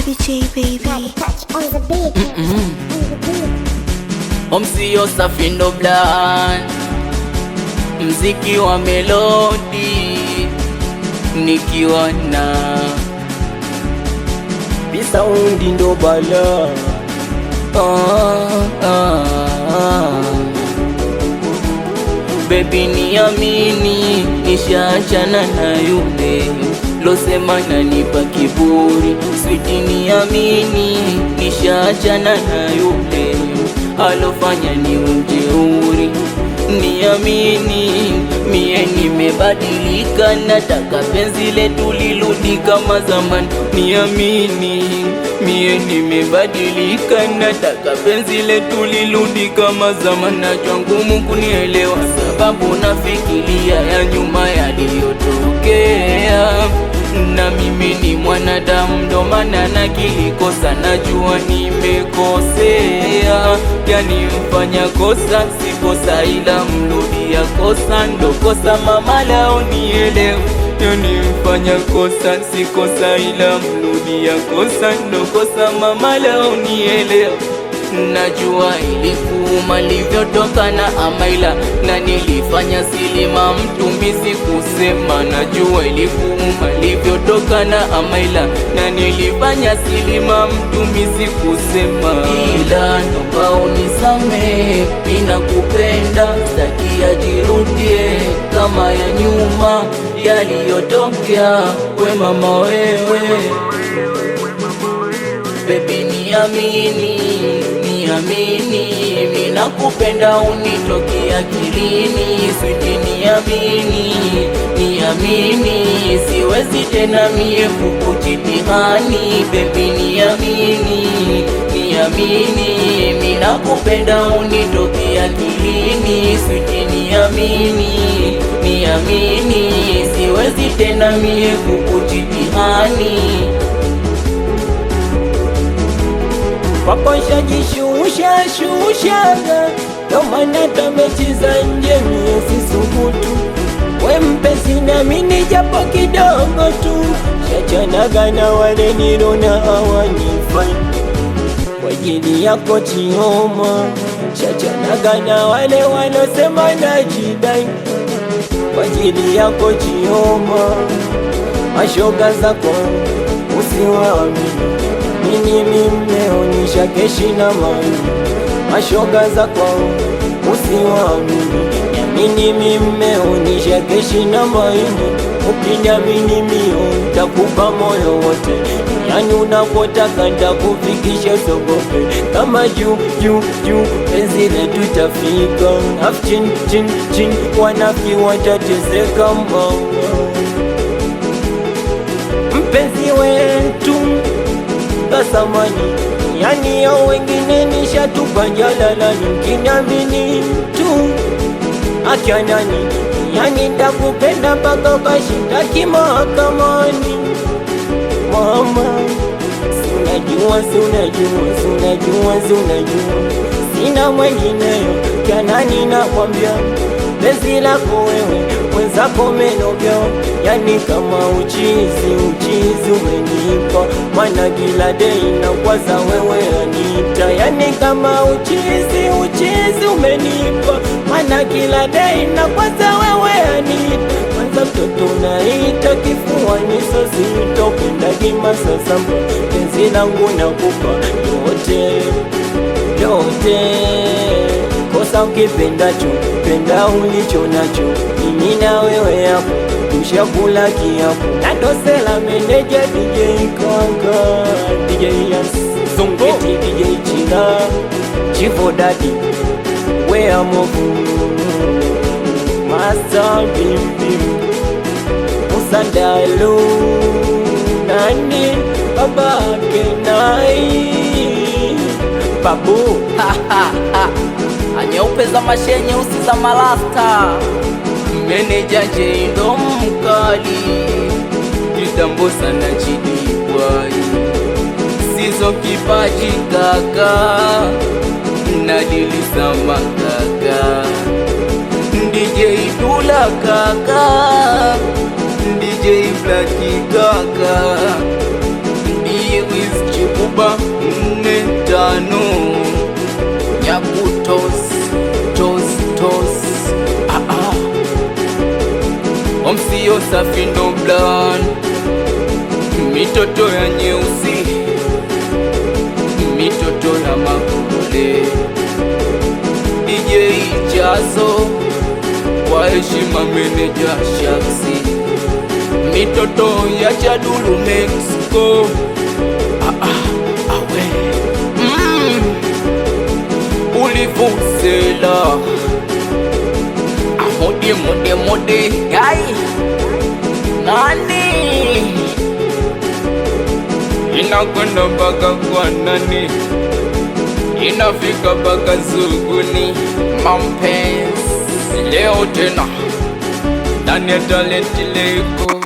ABJ baby. Touch on the beat. Omsio safi ndo blood, mziki wa melodi, nikiwa na bisaundi ndo bala. Baby niamini, nishaachana na yule losema nanipa kiburi. Sweetie niamini, nishaachana na yule alofanya ni ujeuri. Niamini, mie nimebadilika, nataka penzi letu lirudi kama zamani. Niamini, mie nimebadilika, nataka penzi letu lirudi kama zamani. Najua ngumu kunielewa sababu nafikiria ya nyuma yaliyotokea, na mimi ni mwanadamu ndo maana nakilikosa, najua nimekosea. Yani mfanya kosa si kosa, ila mrudia kosa ndo kosa, mama lao nielewe. Yani mfanya kosa si kosa, ila mrudia kosa ndo kosa, mama lao nielewe. Najua ilikuuma livyotoka na amaila, na nilifanya silima mtumizi kusema. Najua ilikuuma livyotoka na amaila, na nilifanya silima mtumizi kusema. Ila naomba unisamehe, ninakupenda, sitaki yajirudie kama ya nyuma yaliyotokea. We mama wewe, baby niamini, mimi nakupenda, unitoke akilini. Sweetie niamini, siwezi tena mie kukujitihani. Baby niamini, mimi nakupenda, unitoke akilini. Sweetie niamini, siwezi tena mie kukujitihani. Kwako shajishusha ndo maana tamecheza nje mie sisubutu. We mpenzi namini japo kidogo tu, shachanaga na wale nilona hawanifai. Kwa ajili yako Chioma, shachanaga na wale walosema najidai. Kwa ajili yako Chioma, mashoga zako usiwaamini. Mimi nimeonyesha keshi na mani, mashoga za kwao usiwaamini. Mimi nimeonyesha keshi na maini, ukiniamini mio takupa moyo wote. Yani unapotaka nitakufikisha, sogope kama juu penzi letu tafika. Afu chini wanafiki watateseka mama. Mpenzi wetu kasamani, yani ya wengine nishatupa jalalani. Ukiniamini tu akianani, yani ndakupenda mpaka ukashitaki mahakamani. Mama sunajua, sina mwengineyo kanani, nakwambia penzi lako wewe mwenzako menogeo. Yani kama uchizi umenipa, mana kila day nakwaza wewe Anita. Yani kama uchizi umenipa, mana kila day nakwaza wewe Anita. Kwanza mtoto naita kifuani, so sitopenda kimasasa. Penzi langu nakupa yote, kosa ukipendacho, penda ulicho nacho. Mimi na wewe hapo tushakula kiapo. Nadosela meneja DJ Kanga, DJ Yas Zongeti, DJ China, Chivo Daddy, Wea Mofu, Master Bim Musandalu, Nani Baba Kenai, Babu anyeupe za mashenye usi za malasta. Meneja J ndo mkali, kitambo sana Chidibwai, sizo kipaji kaka, nadili sama kaka. DJ Dula kaka, DJ Blacky kaka, DJ Wiz 745 Nyakutos tos Omsio safi ndo blan, mitoto ya nyeusi, mitoto ya makule. DJ Jazo kwa heshima meneja Shaksi, mitoto ya Chadulu Mexico. Awe ulivusela Mode gai nani inakwenda mpaka kwa nani, inafika mpaka Zuguni. Mampenzi leo tena ndani ya Talent Leko.